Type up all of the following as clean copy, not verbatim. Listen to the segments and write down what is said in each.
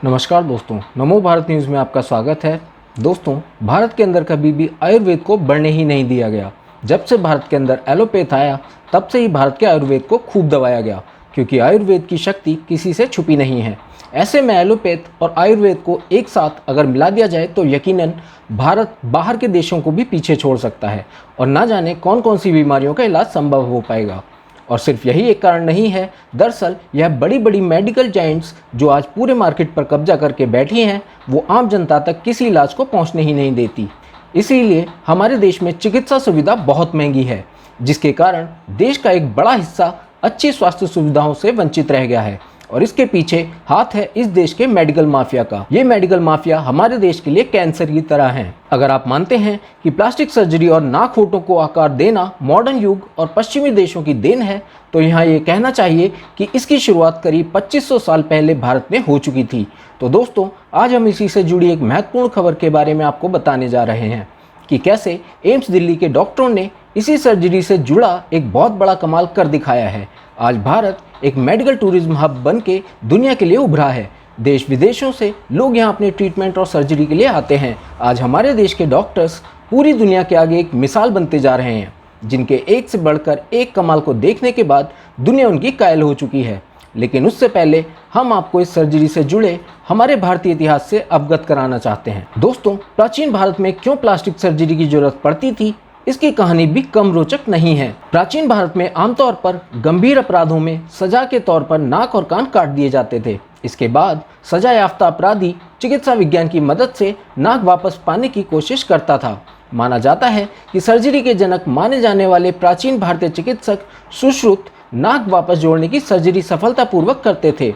नमस्कार दोस्तों, नमो भारत न्यूज़ में आपका स्वागत है। दोस्तों, भारत के अंदर कभी भी आयुर्वेद को बढ़ने ही नहीं दिया गया। जब से भारत के अंदर एलोपैथ आया, तब से ही भारत के आयुर्वेद को खूब दबाया गया, क्योंकि आयुर्वेद की शक्ति किसी से छुपी नहीं है। ऐसे में एलोपैथ और आयुर्वेद को एक साथ अगर मिला दिया जाए तो यकीनन भारत बाहर के देशों को भी पीछे छोड़ सकता है और ना जाने कौन कौन सी बीमारियों का इलाज संभव हो पाएगा। और सिर्फ यही एक कारण नहीं है, दरअसल यह बड़ी बड़ी मेडिकल जाइंट्स जो आज पूरे मार्केट पर कब्जा करके बैठी हैं, वो आम जनता तक किसी इलाज को पहुंचने ही नहीं देती। इसीलिए हमारे देश में चिकित्सा सुविधा बहुत महंगी है, जिसके कारण देश का एक बड़ा हिस्सा अच्छी स्वास्थ्य सुविधाओं से वंचित रह गया है। और इसके पीछे हाथ है इस देश के मेडिकल माफिया का। ये मेडिकल माफिया हमारे देश के लिए कैंसर की तरह है। अगर आप मानते हैं कि प्लास्टिक सर्जरी और नाक होठों को आकार देना मॉडर्न युग और पश्चिमी देशों की देन है, तो यहाँ ये कहना चाहिए कि इसकी शुरुआत करीब 2500 साल पहले भारत में हो चुकी थी। तो दोस्तों, आज हम इसी से जुड़ी एक महत्वपूर्ण खबर के बारे में आपको बताने जा रहे हैं कि कैसे एम्स दिल्ली के डॉक्टरों ने इसी सर्जरी से जुड़ा एक बहुत बड़ा कमाल कर दिखाया है। आज भारत एक मेडिकल टूरिज्म हब बन के दुनिया के लिए उभरा है। देश विदेशों से लोग यहाँ अपने ट्रीटमेंट और सर्जरी के लिए आते हैं। आज हमारे देश के डॉक्टर्स पूरी दुनिया के आगे एक मिसाल बनते जा रहे हैं, जिनके एक से बढ़कर एक कमाल को देखने के बाद दुनिया उनकी कायल हो चुकी है। लेकिन उससे पहले हम आपको इस सर्जरी से जुड़े हमारे भारतीय इतिहास से अवगत कराना चाहते हैं। दोस्तों, प्राचीन भारत में क्यों प्लास्टिक सर्जरी की जरूरत पड़ती थी, इसकी कहानी भी कम रोचक नहीं है। प्राचीन भारत में आमतौर पर गंभीर अपराधों में सजा के तौर पर नाक और कान काट दिए जाते थे। इसके बाद सजा याफ्ता अपराधी चिकित्सा विज्ञान की मदद से नाक वापस पाने की कोशिश करता था। माना जाता है कि सर्जरी के जनक माने जाने वाले प्राचीन भारतीय चिकित्सक सुश्रुत नाक वापस जोड़ने की सर्जरी सफलतापूर्वक करते थे।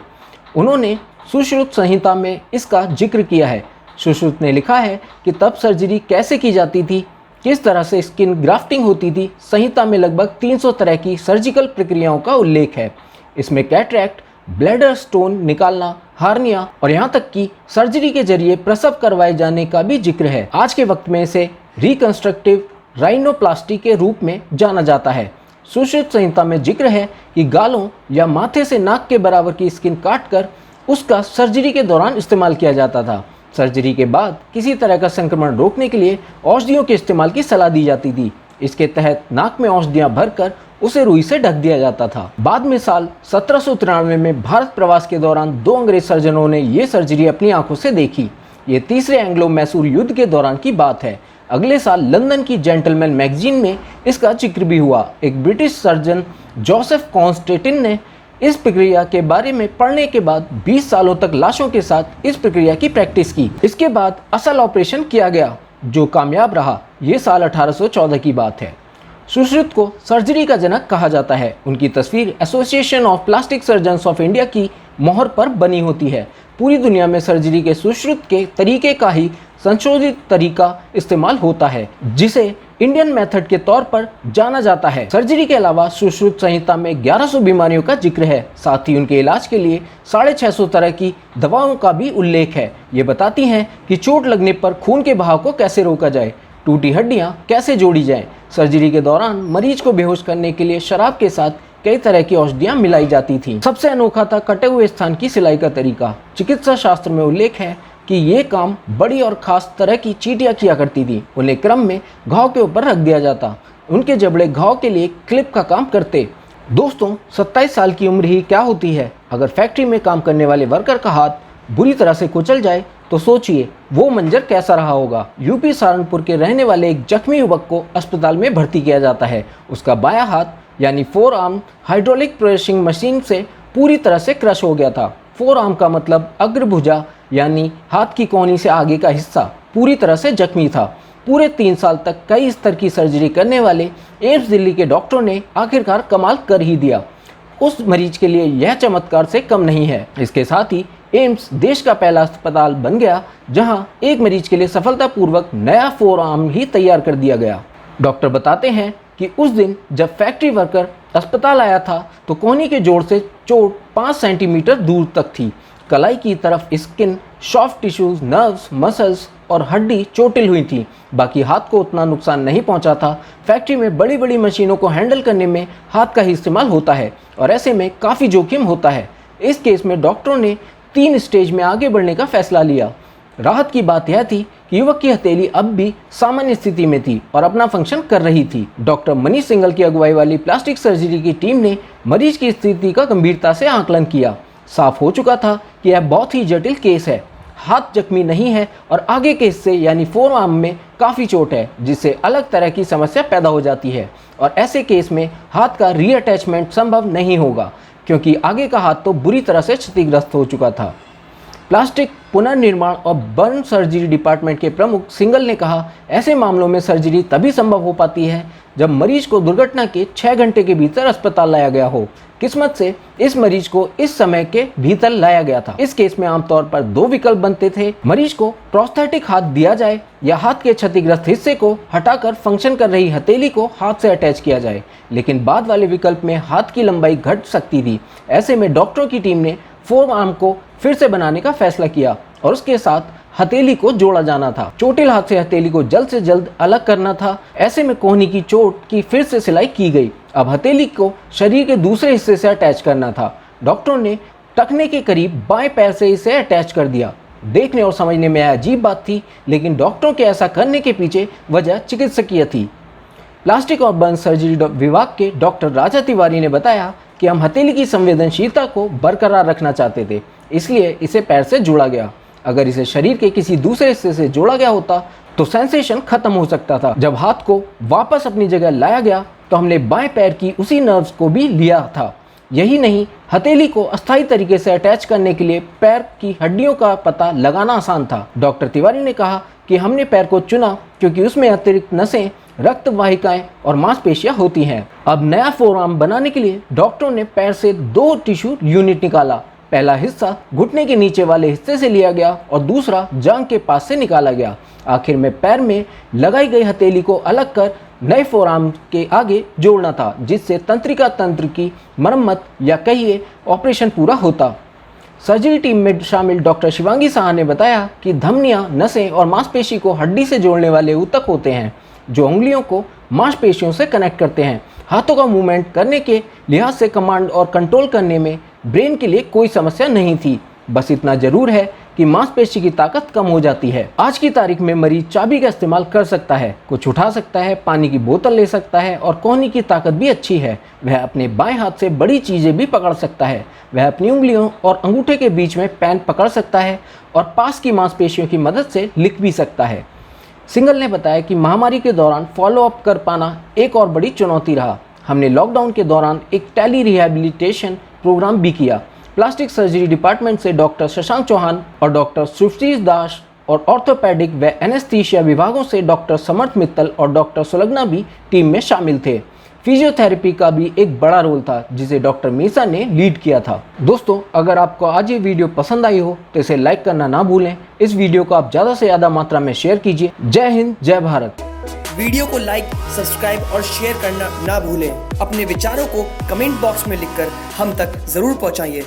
उन्होंने सुश्रुत संहिता में इसका जिक्र किया है। सुश्रुत ने लिखा है कि तब सर्जरी कैसे की जाती थी, किस तरह से स्किन ग्राफ्टिंग होती थी। संहिता में लगभग 300 तरह की सर्जिकल प्रक्रियाओं का उल्लेख है। इसमें कैटरैक्ट, ब्लैडर स्टोन निकालना, हार्निया और यहाँ तक कि सर्जरी के जरिए प्रसव करवाए जाने का भी जिक्र है। आज के वक्त में इसे रिकंस्ट्रक्टिव राइनोप्लास्टी के रूप में जाना जाता है। सुश्रुत संहिता में जिक्र है कि गालों या माथे से नाक के बराबर की स्किन काटकर उसका सर्जरी के दौरान इस्तेमाल किया जाता था। सर्जरी के बाद किसी तरह का संक्रमण रोकने के लिए औषधियों के इस्तेमाल की सलाह दी जाती थी। इसके तहत नाक में औषधियां भरकर उसे रुई से ढक दिया जाता था। बाद में साल 1793 में भारत प्रवास के दौरान 2 अंग्रेज सर्जनों ने ये सर्जरी अपनी आंखों से देखी। ये तीसरे एंग्लो मैसूर युद्ध के दौरान की बात है। अगले साल लंदन की जेंटलमैन मैगजीन में इसका जिक्र भी हुआ। एक ब्रिटिश सर्जन जोसेफ कॉन्स्टेंटिन ने इस प्रक्रिया के बारे में पढ़ने के बाद 20 सालों तक लाशों के साथ इस प्रक्रिया की प्रैक्टिस की। इसके बाद असल ऑपरेशन किया गया, जो कामयाब रहा। ये साल 1814 की बात है। सुश्रुत को सर्जरी का जनक कहा जाता है। उनकी तस्वीर association of plastic surgeons of India की मोहर पर बनी होती है। पूरी दुनिया में सर्जरी के सुश्रुत के तरीके का ही संशोधित तरीका इस्तेमाल होता है, जिसे इंडियन मेथड के तौर पर जाना जाता है। सर्जरी के अलावा सुश्रुत संहिता में 1100 बीमारियों का जिक्र है। साथ ही उनके इलाज के लिए 650 तरह की दवाओं का भी उल्लेख है। ये बताती हैं कि चोट लगने पर खून के बहाव को कैसे रोका जाए, टूटी हड्डियां कैसे जोड़ी जाएं। सर्जरी के दौरान मरीज को बेहोश करने के लिए शराब के साथ कई तरह की औषधियां मिलाई जाती थीं। सबसे अनोखा था कटे हुए स्थान की सिलाई का तरीका। चिकित्सा शास्त्र में उल्लेख है कि ये काम बड़ी और खास तरह की चींटियां किया करती थी। उन्हें क्रम में घाव के ऊपर रख दिया जाता। उनके जबड़े घाव के लिए क्लिप का काम करते। दोस्तों, 27 साल की उम्र ही क्या होती है। अगर फैक्ट्री में काम करने वाले वर्कर का हाथ बुरी तरह से कुचल जाए तो सोचिए वो मंजर कैसा रहा होगा। यूपी सहारनपुर के रहने वाले एक जख्मी युवक को अस्पताल में भर्ती किया जाता है। उसका बायां हाथ यानी four arm hydraulic pressing machine से पूरी तरह से क्रश हो गया था। फोर आर्म का मतलब अग्रभुजा यानी हाथ की कोहनी से आगे का हिस्सा पूरी तरह से जख्मी था। पूरे 3 साल तक कई स्तर की सर्जरी करने वाले एम्स दिल्ली के डॉक्टरों ने आखिरकार कमाल कर ही दिया। उस मरीज के लिए यह चमत्कार से कम नहीं है। इसके साथ ही एम्स देश का पहला अस्पताल बन गया जहां एक मरीज के लिए सफलतापूर्वक नया फोर आर्म ही तैयार कर दिया गया। डॉक्टर बताते हैं कि उस दिन जब फैक्ट्री वर्कर अस्पताल आया था तो कोहनी के जोड़ से चोट 5 सेंटीमीटर दूर तक थी। कलाई की तरफ skin, soft tissues, nerves, muscles और हड्डी चोटिल हुई थी। बाकी हाथ को उतना नुकसान नहीं पहुंचा था। फैक्ट्री में बड़ी बड़ी मशीनों को हैंडल करने में हाथ का ही इस्तेमाल होता है और ऐसे में काफ़ी जोखिम होता है। इस केस में डॉक्टरों ने 3 स्टेज में आगे बढ़ने का फैसला लिया। राहत की बात यह थी कि युवक की हथेली अब भी सामान्य स्थिति में थी और अपना फंक्शन कर रही थी। डॉक्टर मनीष सिंघल की अगुवाई वाली प्लास्टिक सर्जरी की टीम ने मरीज की स्थिति का गंभीरता से आकलन किया। साफ हो चुका था कि यह बहुत ही जटिल केस है। हाथ जख्मी नहीं है और आगे के हिस्से यानी फोर आर्म में काफ़ी चोट है, जिससे अलग तरह की समस्या पैदा हो जाती है और ऐसे केस में हाथ का रीअटैचमेंट संभव नहीं होगा, क्योंकि आगे का हाथ तो बुरी तरह से क्षतिग्रस्त हो चुका था। प्लास्टिक पुनर्निर्माण और बर्न सर्जरी डिपार्टमेंट के प्रमुख सिंघल ने कहा, ऐसे मामलों में सर्जरी तभी संभव हो पाती है जब मरीज को दुर्घटना के 6 घंटे के भीतर अस्पताल लाया गया हो। किस्मत से इस मरीज को इस समय के भीतर लाया गया था। इस केस में आमतौर पर 2 विकल्प बनते थे, मरीज को प्रोस्थेटिक हाथ दिया जाए या हाथ के क्षतिग्रस्त हिस्से को हटाकर फंक्शन कर रही हथेली को हाथ से अटैच किया जाए। लेकिन बाद वाले विकल्प में हाथ की लंबाई घट सकती थी। ऐसे में डॉक्टरों की टीम ने फोर आर्म को फिर से बनाने का फैसला किया और उसके साथ हथेली को जोड़ा जाना था। चोटिल हाथ से हथेली को जल्द से जल्द अलग करना था। ऐसे में कोहनी की चोट की फिर से सिलाई की गई। अब हथेली को शरीर के दूसरे हिस्से से अटैच करना था। डॉक्टरों ने टखने के करीब बाएं पैर से इसे अटैच कर दिया। देखने और समझने में अजीब बात थी, लेकिन डॉक्टरों के ऐसा करने के पीछे वजह चिकित्सकीय थी। प्लास्टिक और बर्न सर्जरी विभाग के डॉक्टर राजा तिवारी ने बताया कि हम हथेली की संवेदनशीलता को बरकरार रखना चाहते थे, इसलिए इसे पैर से जोड़ा गया। अगर इसे शरीर के किसी दूसरे हिस्से से जोड़ा गया होता तो सेंसेशन खत्म हो सकता था। जब हाथ को वापस अपनी जगह लाया गया तो हमने बाएं पैर की उसी नर्व्स को भी लिया था। यही नहीं, हथेली को अस्थायी तरीके से अटैच करने के लिए पैर की हड्डियों का पता लगाना आसान था। डॉक्टर तिवारी ने कहा कि हमने पैर को चुना क्योंकि उसमें अतिरिक्त नसें, रक्त वाहिकाएं और मांसपेशियां होती हैं। अब नया फोरआर्म बनाने के लिए डॉक्टरों ने पैर से 2 टिश्यू यूनिट निकाला। पहला हिस्सा घुटने के नीचे वाले हिस्से से लिया गया और दूसरा जांघ के पास से निकाला गया। आखिर में पैर में लगाई गई हथेली को अलग कर नए फोरआर्म के आगे जोड़ना था, जिससे तंत्रिका तंत्र की मरम्मत या कहिए ऑपरेशन पूरा होता। सर्जरी टीम में शामिल डॉक्टर शिवांगी साहा ने बताया कि धमनियां, नसें और मांसपेशी को हड्डी से जोड़ने वाले ऊतक होते हैं, जो उंगलियों को मांसपेशियों से कनेक्ट करते हैं। हाथों का मूवमेंट करने के लिहाज से कमांड और कंट्रोल करने में ब्रेन के लिए कोई समस्या नहीं थी। बस इतना जरूर है कि मांसपेशी की ताकत कम हो जाती है। आज की तारीख में मरीज चाबी का इस्तेमाल कर सकता है, कुछ उठा सकता है, पानी की बोतल ले सकता है और कोहनी की ताकत भी अच्छी है। वह अपने बाएं हाथ से बड़ी चीजें भी पकड़ सकता है। वह अपनी उंगलियों और अंगूठे के बीच में पेन पकड़ सकता है और पास की मांसपेशियों की मदद से लिख भी सकता है। सिंघल ने बताया कि महामारी के दौरान फॉलो अप कर पाना एक और बड़ी चुनौती रहा। हमने लॉकडाउन के दौरान एक टेली रिहैबिलिटेशन प्रोग्राम भी किया। प्लास्टिक सर्जरी डिपार्टमेंट से डॉक्टर शशांक चौहान और डॉक्टर सुशीष दास और ऑर्थोपेडिक व एनेस्थीसिया विभागों से डॉक्टर समर्थ मित्तल और डॉक्टर सुलग्ना भी टीम में शामिल थे। फिजियोथेरेपी का भी एक बड़ा रोल था, जिसे डॉक्टर मीसा ने लीड किया था। दोस्तों, अगर आपको आज ये वीडियो पसंद आई हो तो इसे लाइक करना ना भूलें। इस वीडियो को आप ज़्यादा से ज़्यादा मात्रा में शेयर कीजिए। जय हिंद, जय भारत। वीडियो को लाइक, सब्सक्राइब और शेयर करना ना भूलें। अपने विचारों को कमेंट बॉक्स में लिखकर हम तक जरूर पहुंचाइए।